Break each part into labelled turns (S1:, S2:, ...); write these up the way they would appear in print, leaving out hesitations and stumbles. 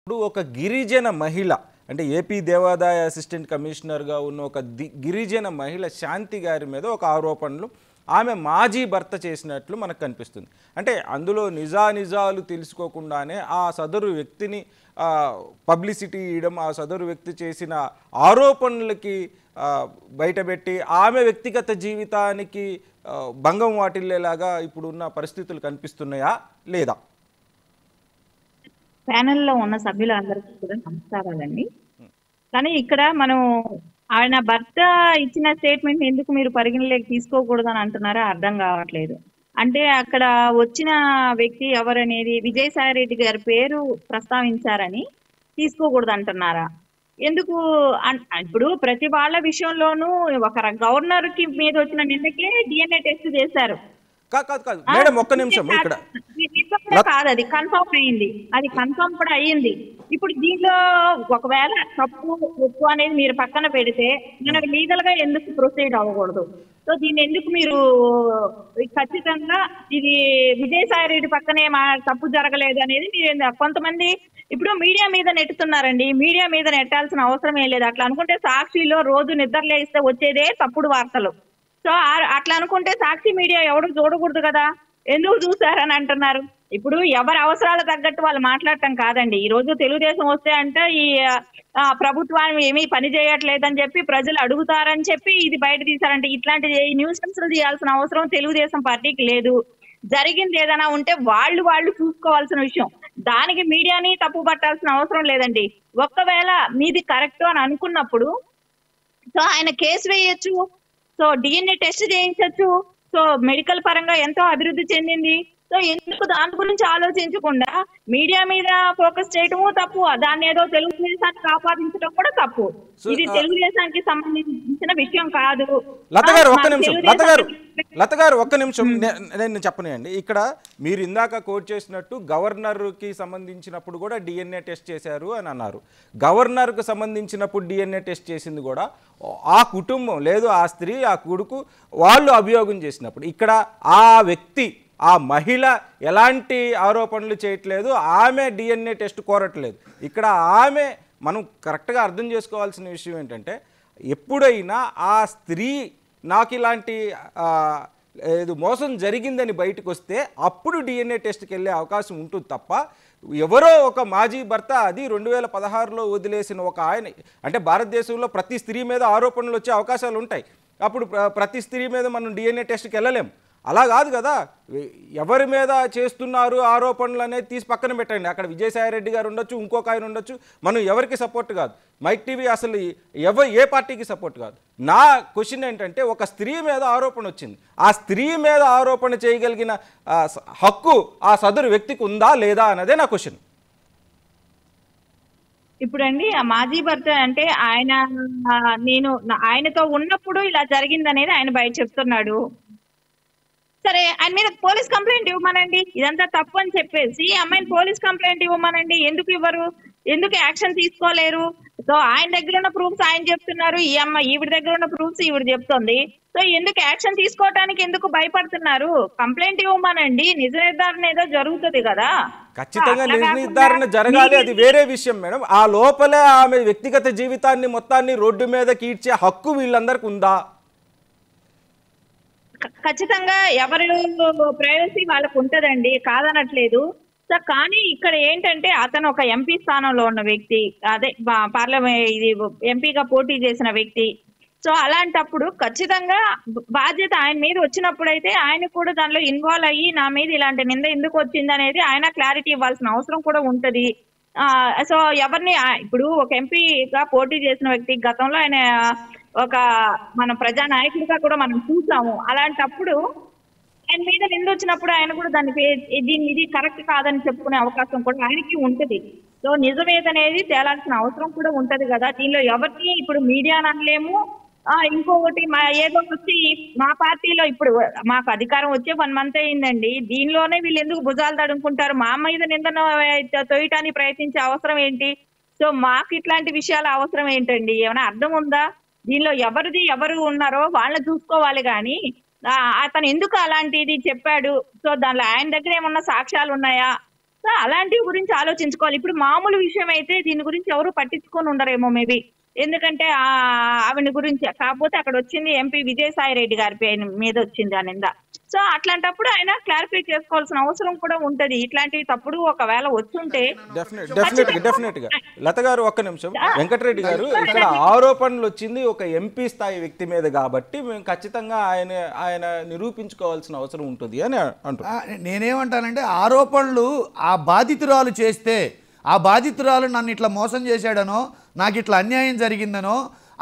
S1: ఇప్పుడు ఒక గిరిజన మహిళ అంటే ఏపీ దేవాదాయ అసిస్టెంట్ కమిషనర్గా ఉన్న ఒక గిరిజన మహిళ శాంతి గారి మీద ఒక ఆరోపణలు ఆమె మాజీ భర్త చేసినట్లు మనకు కనిపిస్తుంది. అంటే అందులో నిజాలు తెలుసుకోకుండానే ఆ సదరు వ్యక్తిని పబ్లిసిటీ ఇవ్వడం, ఆ సదరు వ్యక్తి చేసిన ఆరోపణలకి బయటపెట్టి ఆమె వ్యక్తిగత జీవితానికి భంగం వాటిల్లేలాగా ఇప్పుడున్న పరిస్థితులు కనిపిస్తున్నాయా లేదా?
S2: ప్యానెల్లో ఉన్న సభ్యులందరికీ కూడా నమస్కారాలండి. కానీ ఇక్కడ మనం ఆయన భర్త ఇచ్చిన స్టేట్మెంట్ ఎందుకు మీరు పరిగణలోకి తీసుకోకూడదని అంటున్నారో అర్థం కావట్లేదు. అంటే అక్కడ వచ్చిన వ్యక్తి ఎవరనేది విజయసాయి రెడ్డి గారి పేరు ప్రస్తావించారని తీసుకోకూడదు అంటున్నారా? ఎందుకు ఇప్పుడు ప్రతి వాళ్ళ విషయంలోనూ ఒక గవర్నర్ కి మీద వచ్చిన నిన్నకే DNA టెస్ట్ చేశారు.
S1: మేడం ఒక్క నిమిషం, ఇక్కడ
S2: కాదు, అది కన్ఫర్మ్ అయింది, అది కన్ఫర్మ్ కూడా అయ్యింది. ఇప్పుడు దీనిలో ఒకవేళ తప్పు ఒప్పు అనేది మీరు పక్కన పెడితే మనకు లీగల్ గా ఎందుకు ప్రొసీడ్ అవ్వకూడదు? సో దీన్ని ఎందుకు మీరు ఖచ్చితంగా ఇది విజయసాయి రెడ్డి పక్కనే తప్పు జరగలేదు అనేది మీరు కొంతమంది ఇప్పుడు మీడియా మీద నెట్టుతున్నారండి. మీడియా మీద నెట్టాల్సిన అవసరం ఏం లేదు. అట్లా అనుకుంటే సాక్షిలో రోజు నిద్రలేస్తే వచ్చేదే తప్పుడు వార్తలు. సో అట్లా అనుకుంటే సాక్షి మీడియా ఎవరు చూడకూడదు కదా, ఎందుకు చూసారని అంటున్నారు. ఇప్పుడు ఎవరి అవసరాలు తగ్గట్టు వాళ్ళు మాట్లాడటం కాదండి. ఈ రోజు తెలుగుదేశం వస్తే అంటే ఈ ప్రభుత్వాన్ని ఏమీ పని చేయట్లేదని చెప్పి ప్రజలు అడుగుతారని చెప్పి ఇది బయట తీశారంటే ఇట్లాంటి న్యూసెన్స్లు చేయాల్సిన అవసరం తెలుగుదేశం పార్టీకి లేదు. జరిగింది ఏదైనా ఉంటే వాళ్ళు చూసుకోవాల్సిన విషయం. దానికి మీడియాని తప్పు పట్టాల్సిన అవసరం లేదండి. ఒక్కవేళ మీది కరెక్ట్ అని అనుకున్నప్పుడు సో ఆయన కేసు వేయొచ్చు, సో DNA టెస్ట్ చేయించవచ్చు. సో మెడికల్ పరంగా ఎంతో అభివృద్ధి చెందింది. సో ఎందుకు దాని గురించి ఆలోచించకుండా మీడియా మీద ఫోకస్ చేయటము తప్పు, దాన్ని ఏదో తెలుగుదేశానికి ఆపాదించడం కూడా తప్పు. ఇది తెలుగుదేశానికి సంబంధించిన విషయం కాదు.
S1: లత గారు ఒక్క నిమిషం నేను చెప్పనండి. ఇక్కడ మీరు ఇందాక కోట్ చేసినట్టు గవర్నర్కి సంబంధించినప్పుడు కూడా DNA టెస్ట్ చేశారు అని అన్నారు. గవర్నర్కు సంబంధించినప్పుడు DNA టెస్ట్ చేసింది కూడా ఆ కుటుంబం లేదు, ఆ స్త్రీ ఆ కొడుకు వాళ్ళు అభియోగం చేసినప్పుడు. ఇక్కడ ఆ వ్యక్తి ఆ మహిళ ఎలాంటి ఆరోపణలు చేయట్లేదు, ఆమె DNA టెస్ట్ కోరట్లేదు. ఇక్కడ ఆమె మనం కరెక్ట్గా అర్థం చేసుకోవాల్సిన విషయం ఏంటంటే ఎప్పుడైనా ఆ స్త్రీ నాకు ఇలాంటి మోసం జరిగిందని బయటకు వస్తే అప్పుడు DNA టెస్ట్కి వెళ్ళే అవకాశం ఉంటుంది తప్ప ఎవరో ఒక మాజీ భర్త, అది 2016లో వదిలేసిన ఒక ఆయన, అంటే భారతదేశంలో ప్రతి స్త్రీ మీద ఆరోపణలు వచ్చే అవకాశాలు ఉంటాయి. అప్పుడు ప్రతి స్త్రీ మీద మనం DNA టెస్ట్కి వెళ్ళలేం. అలా కాదు కదా, ఎవరి మీద చేస్తున్నారు ఆరోపణలు అనేది తీసి పక్కన పెట్టండి. అక్కడ విజయసాయి రెడ్డి గారు ఉండొచ్చు, ఇంకొక ఆయన ఉండొచ్చు, మనం ఎవరికి సపోర్ట్ కాదు. మైక్ టీవీ అసలు ఏ పార్టీకి సపోర్ట్ కాదు. నా క్వశ్చన్ ఏంటంటే ఒక స్త్రీ మీద ఆరోపణ వచ్చింది, ఆ స్త్రీ మీద ఆరోపణ చేయగలిగిన హక్కు ఆ సదరు వ్యక్తికి ఉందా లేదా అన్నదే నా క్వశ్చన్.
S2: ఇప్పుడండి ఆ మాజీ భర్త అంటే నేను ఆయనతో ఉన్నప్పుడు ఇలా జరిగిందనేది ఆయన బయట చెప్తున్నాడు. సరే, ఆయన మీద పోలీస్ కంప్లైంట్ ఇవ్వమనండి. ఇదంతా తప్పు అని చెప్పేసి అమ్మాయిని పోలీస్ కంప్లైంట్ ఇవ్వమనండి. ఎందుకు ఇవ్వరు? ఎందుకు యాక్షన్ తీసుకోలేరు? సో ఆయన దగ్గర ఉన్న ప్రూఫ్స్ ఆయన చెప్తున్నారు, ఈ అమ్మాయి ఈవిడ దగ్గర ఉన్న ప్రూఫ్స్ ఈవిడ చెప్తుంది. సో ఎందుకు యాక్షన్ తీసుకోవడానికి ఎందుకు భయపడుతున్నారు? కంప్లైంట్ ఇవ్వమనండి. నిజ నిర్ధారణ ఏదో జరుగుతుంది కదా.
S1: ఖచ్చితంగా నిజ నిర్ధారణ జరగాలి, అది వేరే విషయం మేడం. ఆ లోపలే ఆమె వ్యక్తిగత జీవితాన్ని మొత్తాన్ని రోడ్డు మీద కీడ్చే హక్కు వీళ్ళందరికీ ఉందా?
S2: ఖచ్చితంగా ఎవరి ప్రైవసీ వాళ్ళకు ఉంటదండి, కాదనట్లేదు. సో కానీ ఇక్కడ ఏంటంటే అతను ఒక MP స్థానంలో ఉన్న వ్యక్తి, అదే పార్లమెంట్ ఎంపీగా పోటీ చేసిన వ్యక్తి. సో అలాంటప్పుడు ఖచ్చితంగా బాధ్యత ఆయన మీద వచ్చినప్పుడైతే ఆయన కూడా దానిలో ఇన్వాల్వ్ అయ్యి నా మీద ఇలాంటి నింద ఎందుకు వచ్చింది అనేది ఆయన క్లారిటీ ఇవ్వాల్సిన అవసరం కూడా ఉంటది. సో ఎవరిని ఇప్పుడు ఒక ఎంపీగా పోటీ చేసిన వ్యక్తి, గతంలో ఆయన ఒక మన ప్రజా నాయకుడిగా కూడా మనం చూసాము. అలాంటప్పుడు ఆయన మీద నింద వచ్చినప్పుడు ఆయన కూడా దానికి ఇది కరెక్ట్ కాదని చెప్పుకునే అవకాశం కూడా ఆయనకి ఉంటది. సో నిజమేదనేది తేలాల్సిన అవసరం కూడా ఉంటది కదా. దీనిలో ఎవరిని ఇప్పుడు మీడియా అనలేము. ఇంకొకటి ఏదో వచ్చి మా పార్టీలో ఇప్పుడు మాకు అధికారం వచ్చే 1 month అయిందండి. దీనిలోనే వీళ్ళు ఎందుకు భుజాలు తడుముకుంటారు? మా మీద నిందన తోయటానికి ప్రయత్నించే అవసరం ఏంటి? సో మాకు ఇట్లాంటి విషయాల అవసరం ఏంటండి? ఏమైనా అర్థం ఉందా? దీనిలో ఎవరు ఉన్నారో వాళ్ళని చూసుకోవాలి కానీ అతను ఎందుకు అలాంటిది చెప్పాడు, సో దానిలో ఆయన దగ్గర ఏమన్నా సాక్ష్యాలు ఉన్నాయా, సో అలాంటి గురించి ఆలోచించుకోవాలి. ఇప్పుడు మామూలు విషయం అయితే దీని గురించి ఎవరు పట్టించుకొని ఉండరేమో మేబీ. ఎందుకంటే ఆవిడ గురించి కాకపోతే అక్కడ వచ్చింది ఎంపీ విజయసాయి రెడ్డి గారి పేరు మీద వచ్చింది ఆ నింద. సో అట్లాంటప్పుడు ఆయన క్లారిఫై చేసుకోవాల్సిన అవసరం కూడా ఉంటది. ఇట్లాంటివి తప్పుడు ఒకవేళ వచ్చుంటే
S1: డెఫినెట్ గా లత గారు ఒక్క నిమిషం. వెంకటరెడ్డి గారు, ఇక్కడ ఆరోపణలు వచ్చింది ఒక ఎంపీ స్థాయి వ్యక్తి మీద కాబట్టి మేము ఖచ్చితంగా ఆయన నిరూపించుకోవాల్సిన అవసరం ఉంటుంది అని అంటున్నాను.
S3: నేనేమంటానంటే ఆరోపణలు ఆ బాధితురాలు చేస్తే, ఆ బాధితురాలు నన్ను ఇట్లా మోసం చేశాడనో, నాకు ఇట్లా అన్యాయం జరిగిందనో,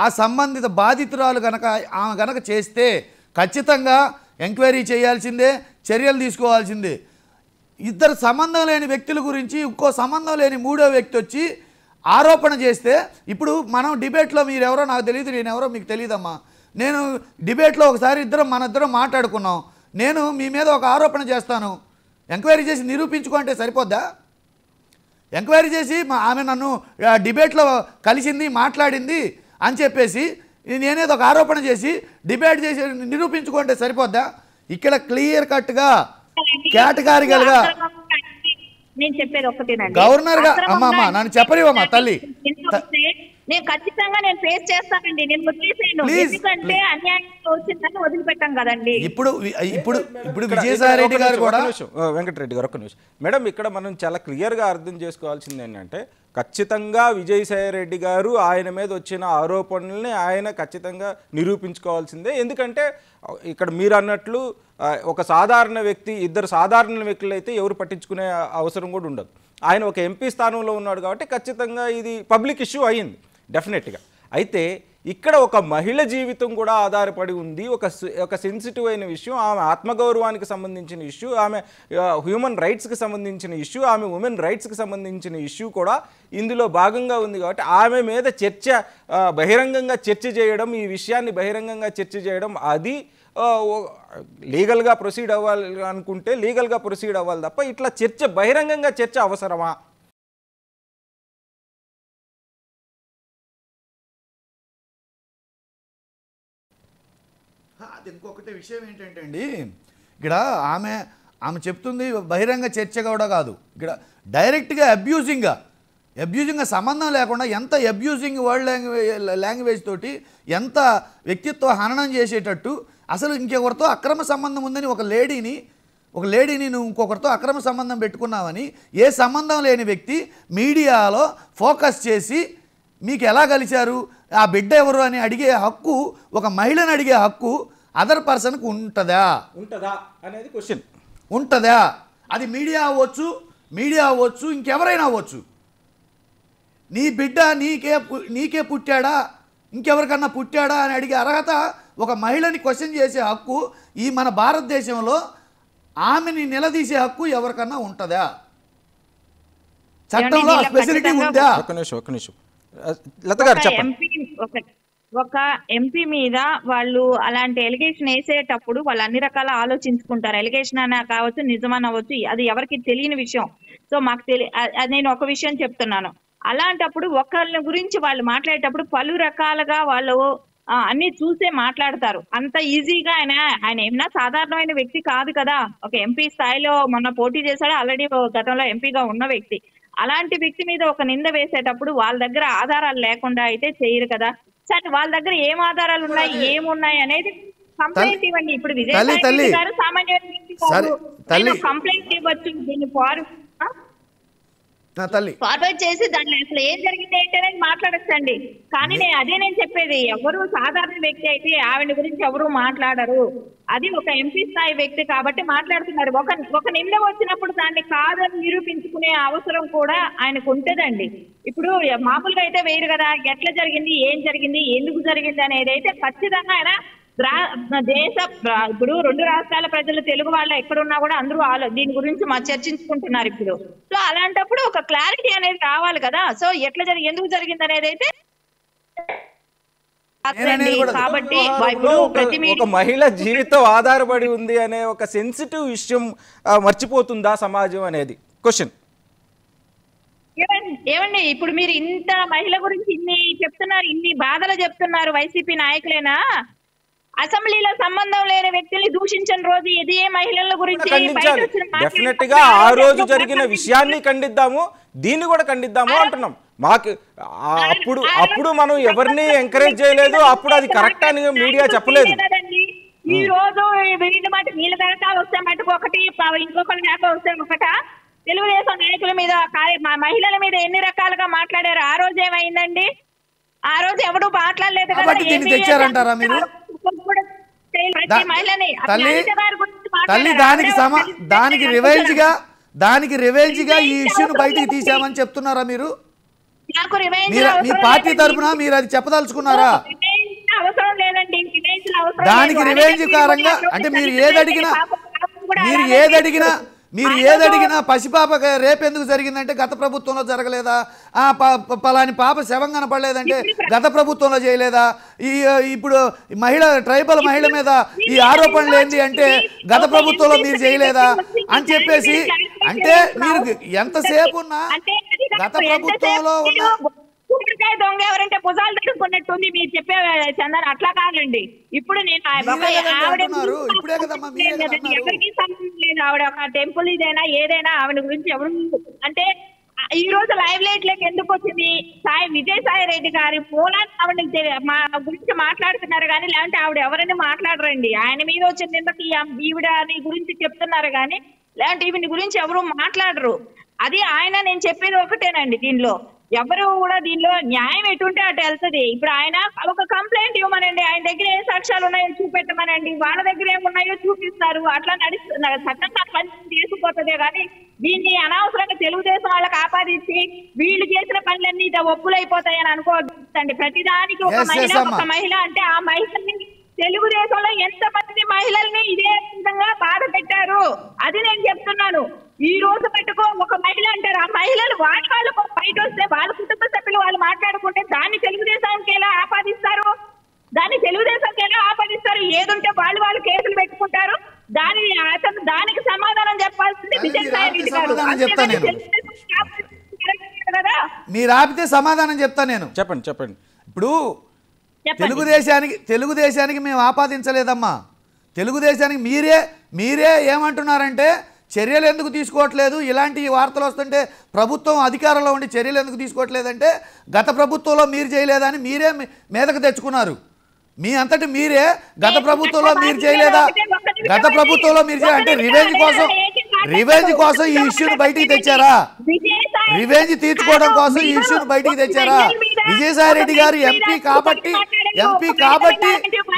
S3: ఆ సంబంధిత బాధితురాలు గనక చేస్తే ఖచ్చితంగా ఎంక్వైరీ చేయాల్సిందే, చర్యలు తీసుకోవాల్సిందే. ఇద్దరు సంబంధం లేని వ్యక్తుల గురించి ఇంకో సంబంధం లేని మూడో వ్యక్తి వచ్చి ఆరోపణ చేస్తే, ఇప్పుడు మనం డిబేట్లో మీరెవరో నాకు తెలియదు, నేనెవరో మీకు తెలియదమ్మా. నేను డిబేట్లో ఒకసారి మన ఇద్దరం మాట్లాడుకున్నాం. నేను మీ మీద ఒక ఆరోపణ చేస్తాను, ఎంక్వైరీ చేసి నిరూపించుకుంటే సరిపోద్దా? ఎంక్వైరీ చేసి ఆమె నన్ను డిబేట్లో కలిసింది, మాట్లాడింది అని చెప్పేసి నేనేదో ఒక ఆరోపణ చేసి డిబేట్ చేసి నిరూపించుకుంటే సరిపోద్దా? ఇక్కడ క్లియర్ కట్గా కేటగారికల్గా
S2: నేను చెప్పేది ఒకటేనండి.
S3: గవర్నర్ గా అమ్మా నన్ను చెప్పనివమ్మా తల్లి,
S2: నేను ఖచ్చితంగా ఫేస్ చేస్తానండి. నేను వదిలేసాను, ఎందుకంటే అన్యాయం వచ్చిందని వదిలిపెట్టాం కదండి.
S3: ఇప్పుడు విజయసాయి రెడ్డి గారు కూడా,
S1: వెంకటరెడ్డి గారు ఒక్క నిమిషం మేడం, ఇక్కడ మనం చాలా క్లియర్ గా అర్థం చేసుకోవాల్సింది ఏంటంటే ఖచ్చితంగా విజయసాయి రెడ్డి గారు ఆయన మీద వచ్చిన ఆరోపణల్ని ఆయన ఖచ్చితంగా నిరూపించుకోవాల్సిందే. ఎందుకంటే ఇక్కడ మీరు అన్నట్లు ఒక సాధారణ వ్యక్తి, ఇద్దరు సాధారణ వ్యక్తులు అయితే ఎవరు పట్టించుకునే అవసరం కూడా ఉండదు. ఆయన ఒక ఎంపీ స్థానంలో ఉన్నాడు కాబట్టి ఖచ్చితంగా ఇది పబ్లిక్ ఇష్యూ అయ్యింది డెఫినెట్గా. అయితే ఇక్కడ ఒక మహిళ జీవితం కూడా ఆధారపడి ఉంది, ఒక సెన్సిటివ్ అయిన విషయం, ఆమె ఆత్మగౌరవానికి సంబంధించిన ఇష్యూ, ఆమె హ్యూమన్ రైట్స్కి సంబంధించిన ఇష్యూ, ఆమె ఉమెన్ రైట్స్కి సంబంధించిన ఇష్యూ కూడా ఇందులో భాగంగా ఉంది. కాబట్టి ఆమె మీద బహిరంగంగా చర్చ చేయడం, ఈ విషయాన్ని బహిరంగంగా చర్చ చేయడం, అది లీగల్గా ప్రొసీడ్ అవ్వాలి అనుకుంటే లీగల్గా ప్రొసీడ్ అవ్వాలి తప్ప ఇట్లా బహిరంగంగా చర్చ అవసరమా?
S3: అది ఇంకొకటి విషయం ఏంటంటే అండి, ఇక్కడ ఆమె చెప్తుంది బహిరంగ చర్చ కూడా కాదు, ఇక్కడ డైరెక్ట్గా అబ్యూజింగ్గా సంబంధం లేకుండా ఎంత అబ్యూజింగ్ వర్డ్ లాంగ్వేజ్ తోటి ఎంత వ్యక్తిత్వ హననం చేసేటట్టు, అసలు ఇంకొకరితో అక్రమ సంబంధం ఉందని ఒక లేడీని నువ్వు ఇంకొకరితో అక్రమ సంబంధం పెట్టుకున్నావని ఏ సంబంధం లేని వ్యక్తి మీడియాలో ఫోకస్ చేసి మీకు ఎలా కలిశారు, ఆ బిడ్డ ఎవరు అని అడిగే హక్కు, ఒక మహిళను అడిగే హక్కు అదర్ పర్సన్కి ఉంటుందా
S1: అనేది క్వశ్చన్.
S3: ఉంటుందా? అది మీడియా అవ్వచ్చు ఇంకెవరైనా అవ్వచ్చు. నీ బిడ్డ నీకే పుట్టాడా, ఇంకెవరికన్నా పుట్టాడా అని అడిగే అర్హత ఒక మహిళని క్వశ్చన్ చేసే హక్కు ఈ మన భారతదేశంలో ఆమెని నిలదీసే హక్కు ఎవరికన్నా ఉంటుందా? చట్టంలో ఫెసిలిటీ ఉందా?
S1: ఒక్క నిమిషం లత గారు చెప్పండి.
S2: ఒక ఎంపీ మీద వాళ్ళు అలాంటి ఎలిగేషన్ వేసేటప్పుడు వాళ్ళు అన్ని రకాల ఆలోచించుకుంటారు. ఎలిగేషన్ అన్నా కావచ్చు, నిజమని అవ్వచ్చు, అది ఎవరికి తెలియని విషయం. సో మాకు నేను ఒక విషయం చెప్తున్నాను. అలాంటప్పుడు ఒకళ్ళ గురించి వాళ్ళు మాట్లాడేటప్పుడు పలు రకాలుగా వాళ్ళు అన్ని చూసే మాట్లాడతారు. అంత ఈజీగా ఆయన ఏమన్నా సాధారణమైన వ్యక్తి కాదు కదా, ఒక ఎంపీ స్థాయిలో మొన్న పోటీ చేశాడు, ఆల్రెడీ గతంలో ఎంపీగా ఉన్న వ్యక్తి. అలాంటి వ్యక్తి మీద ఒక నింద వేసేటప్పుడు వాళ్ళ దగ్గర ఆధారాలు లేకుండా అయితే చేయరు కదా. సరే వాళ్ళ దగ్గర ఏం ఆధారాలు ఉన్నాయి, ఏమున్నాయి అనేది కంప్లైంట్ ఇవ్వండి. ఇప్పుడు విజయసాయి గారు సామాన్యమైన వ్యక్తి కాదు, కంప్లైంట్ ఇవ్వచ్చు. దీన్ని ఫార్వర్డ్ చేసి దాంట్లో అసలు ఏం జరిగింది ఏంటనేది మాట్లాడచ్చండి. కానీ నేను చెప్పేది, ఎవరు సాధారణ వ్యక్తి అయితే ఆవిడ గురించి ఎవరు మాట్లాడరు. అది ఒక ఎంపీ స్థాయి వ్యక్తి కాబట్టి మాట్లాడుతున్నారు. ఒక నింద వచ్చినప్పుడు దాన్ని కాదని నిరూపించుకునే అవసరం కూడా ఆయనకు ఉంటుందండి. ఇప్పుడు మామూలుగా అయితే వేరు కదా, ఎట్లా జరిగింది, ఏం జరిగింది, ఎందుకు జరిగింది అనేది అయితే ఖచ్చితంగా ఆయన ఇప్పుడు 2 రాష్ట్రాల ప్రజలు, తెలుగు వాళ్ళు ఎక్కడున్నా కూడా అందరూ దీని గురించి చర్చించుకుంటున్నారు ఇప్పుడు. సో అలాంటప్పుడు ఒక క్లారిటీ అనేది రావాలి కదా. సో ఎట్లా ఎందుకు జరిగింది అనేది అయితే
S1: కాబట్టి ఒక మహిళ జీవితం ఆధారపడి ఉంది అనే ఒక సెన్సిటివ్ విషయం మర్చిపోతుందా సమాజం అనేది క్వశ్చన్.
S2: ఏమండి ఇప్పుడు మీరు ఇంత మహిళ గురించి ఇన్ని చెప్తున్నారు, ఇన్ని బాధలు చెప్తున్నారు, వైసీపీ నాయకులేనా? అసెంబ్లీలో సంబంధం లేని వ్యక్తుల్ని దూషించిన రోజు ఇది ఏ మహిళల గురించి బయట
S1: ఖండించాలి.
S2: వచ్చిన
S1: డెఫినెట్ గా ఆ రోజు జరిగిన విషయాన్ని ఖండిద్దాము, దీన్ని కూడా ఖండిద్దాము అంటున్నాం. మాకు అప్పుడు మనం ఎవరిని ఎంకరేజ్ చేయలేదు, అప్పుడు అది కరెక్ట్ అని మీడియా చెప్పలేదు.
S2: ఈ రోజు వీళ్ళ దాకా వస్తే మటుకు ఒకటి, ఇంకొకరి దాకా వస్తే ఒకట. తెలుగుదేశం నాయకుల మీద మహిళల మీద ఎన్ని రకాలుగా మాట్లాడారు. ఆ రోజు ఏమైందండి? ఆ రోజు ఎవడు మాట్లాడలేదు కదా.
S3: తెచ్చారంటారా మీరు? తల్లి దానికి రివెంజ్ గా ఈ ఇష్యూను బయటికి తీసామని చెప్తున్నారా మీరు? మీ పార్టీ తరఫున మీరు అది చెప్పదలుచుకున్నారా?
S2: అవసరం లేదండి.
S3: దానికి రివెంజ్ కారంగా అంటే మీరు ఏదడిగినా పసిపాప రేపు ఎందుకు జరిగిందంటే గత ప్రభుత్వంలో జరగలేదా? పలాని పాప శవం కనపడలేదంటే గత ప్రభుత్వంలో చేయలేదా? ఇప్పుడు ట్రైబల్ మహిళ మీద ఈ ఆరోపణలు ఏంటి అంటే గత ప్రభుత్వంలో మీరు చేయలేదా అని చెప్పేసి, అంటే మీరు ఎంతసేపు ఉన్నా గత ప్రభుత్వంలో ఉన్న
S2: దొంగ ఎవరంటే భుజాలు తట్టుకున్నట్టుంది మీరు చెప్పే చందన్. అట్లా కాదండి. ఇప్పుడు నేను ఎవరికి సంబంధం లేదు. ఆవిడ ఒక టెంపుల్ ఇదైనా ఏదైనా ఆవిడ గురించి ఎవరు అంటే ఈ రోజు లైవ్ లైట్ లేక ఎందుకు వచ్చింది? విజయసాయి రెడ్డి గారి పోలాన్ని ఆవిడ మా గురించి మాట్లాడుతున్నారు కానీ, లేదంటే ఆవిడ ఎవరైనా మాట్లాడరండి. ఆయన మీద వచ్చిన నిందకి ఈవిడ గురించి చెప్తున్నారు కానీ, లేదంటే ఈవిడ గురించి ఎవరు మాట్లాడరు. అది ఆయన నేను చెప్పేది ఒకటేనండి. దీనిలో ఎవరు కూడా దీనిలో న్యాయం ఎటుంటే అటు వెళ్తుంది. ఇప్పుడు ఆయన ఒక కంప్లైంట్ ఇవ్వమనండి, ఆయన దగ్గర ఏ సాక్ష్యాలు ఉన్నాయో చూపెట్టమనండి, వాళ్ళ దగ్గర ఏమున్నాయో చూపిస్తారు. అట్లా చట్టంగా పని చేసుకుపోతుందే కానీ దీన్ని అనవసరంగా తెలుగుదేశం వాళ్ళకి ఆపాదించి వీళ్ళు చేసిన పనులన్నీ ఒప్పులైపోతాయని అనుకోవద్దండి. ప్రతిదానికి ఒక మహిళ అంటే ఆ మహిళని తెలుగుదేశంలో ఎంతమంది మహిళల్ని ఇదే విధంగా బాధ పెట్టారు అది నేను చెప్తున్నాను. ఈ రోజు పెట్టుకో ఒక మహిళ అంటారు, ఆ మహిళలు వాళ్ళు బయట వస్తే వాళ్ళ కుటుంబ సభ్యులు వాళ్ళు మాట్లాడుకుంటే దాన్ని తెలుగుదేశానికి ఎలా ఆపాదిస్తారు? ఏదుంటే వాళ్ళు కేసులు పెట్టుకుంటారు. దానికి సమాధానం చెప్పాల్సింది విజయసాయి రెడ్డి గారు.
S3: మీరు ఆపితే సమాధానం చెప్తా నేను.
S1: చెప్పండి.
S3: ఇప్పుడు తెలుగుదేశానికి మేము ఆపాదించలేదమ్మా. తెలుగుదేశానికి మీరే ఏమంటున్నారంటే చర్యలు ఎందుకు తీసుకోవట్లేదు, ఇలాంటి వార్తలు వస్తుంటే ప్రభుత్వం అధికారంలో ఉండి చర్యలు ఎందుకు తీసుకోవట్లేదంటే గత ప్రభుత్వంలో మీరు చేయలేదని మీరే మీదకు తెచ్చుకున్నారు. మీ అంతటి మీరే గత ప్రభుత్వంలో మీరు చేయలేదా? గత ప్రభుత్వంలో మీరు అంటే రివెంజ్ కోసం ఈ ఇష్యూని బయటికి తెచ్చారా? రివెంజ్ తీర్చుకోవడం కోసం ఈ ఇష్యూని బయటికి తెచ్చారా? విజయసాయి రెడ్డి గారు ఎంపీ కాబట్టి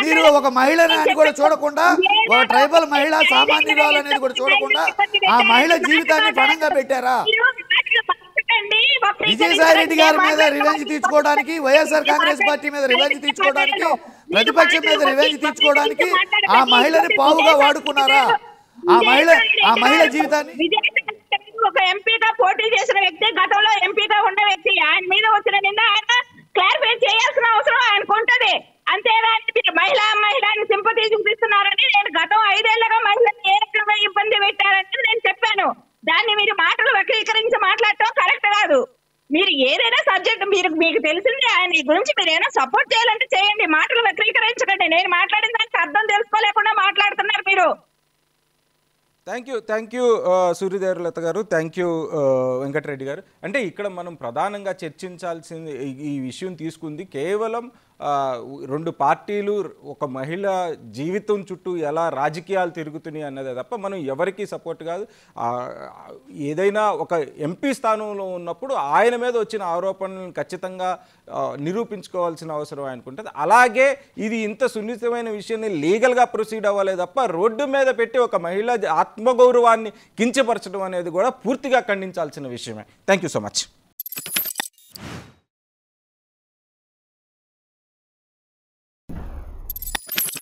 S3: మీరు ఒక మహిళని అని కూడా చూడకుండా, ఒక ట్రైబల్ మహిళ సామాన్యురాలు అనేది కూడా చూడకుండా ఆ మహిళ జీవితాన్ని పణంగా పెట్టారా? విజయసాయి రెడ్డి గారి మీద రివెంజ్ తీర్చుకోవడానికి, వైఎస్ఆర్ కాంగ్రెస్ పార్టీ మీద రివెంజ్ తీర్చుకోవడానికి, ప్రతిపక్షం మీద రివెంజ్ తీర్చుకోవడానికి ఆ మహిళని పావుగా వాడుకున్నారా? ఆ మహిళ జీవితాన్ని
S2: ఒక ఎంపీగా పోటీ చేసిన వ్యక్తి, గతంలో ఎంపీగా ఉన్న వ్యక్తి, ఆయన మీద వచ్చిన నింద ఆయన క్లారిఫై చేయాల్సిన అవసరం ఆయనకు ఉంటది. అంతేగాని మీరు మహిళని సింపతి చూపిస్తున్నారని నేను గతం 5 ఏళ్లుగా మహిళని ఏ రకంగా ఇబ్బంది పెట్టారని నేను చెప్పాను. దాన్ని మీరు మాటలు వక్రీకరించి మాట్లాడటం కరెక్ట్ కాదు. మీరు ఏదైనా సబ్జెక్ట్ మీకు తెలిసింది ఆయన గురించి మీరు ఏదైనా సపోర్ట్ చేయాలంటే చేయండి, మాటలు వక్రీకరించకండి. నేను మాట్లాడిన దానికి అర్థం తెలుసుకోలేకుండా మాట్లాడుతున్నారు మీరు.
S1: థ్యాంక్ యూ సూర్యదేవరలత గారు, థ్యాంక్ యూ వెంకటరెడ్డి గారు. అంటే ఇక్కడ మనం ప్రధానంగా చర్చించాల్సింది ఈ విషయం తీసుకుంది కేవలం 2 పార్టీలు ఒక మహిళ జీవితం చుట్టూ ఎలా రాజకీయాలు తిరుగుతున్నాయి అన్నదే తప్ప మనం ఎవరికి సపోర్ట్ కాదు. ఏదైనా ఒక ఎంపీ స్థానంలో ఉన్నప్పుడు ఆయన మీద వచ్చిన ఆరోపణలను ఖచ్చితంగా నిరూపించుకోవాల్సిన అవసరం ఆయనకుంటుంది. అలాగే ఇది ఇంత సున్నితమైన విషయాన్ని లీగల్గా ప్రొసీడ్ అవ్వాలే తప్ప రోడ్డు మీద పెట్టి ఒక మహిళ ఆత్మగౌరవాన్ని కించపరచడం అనేది కూడా పూర్తిగా ఖండించాల్సిన విషయమే. Thank you so much.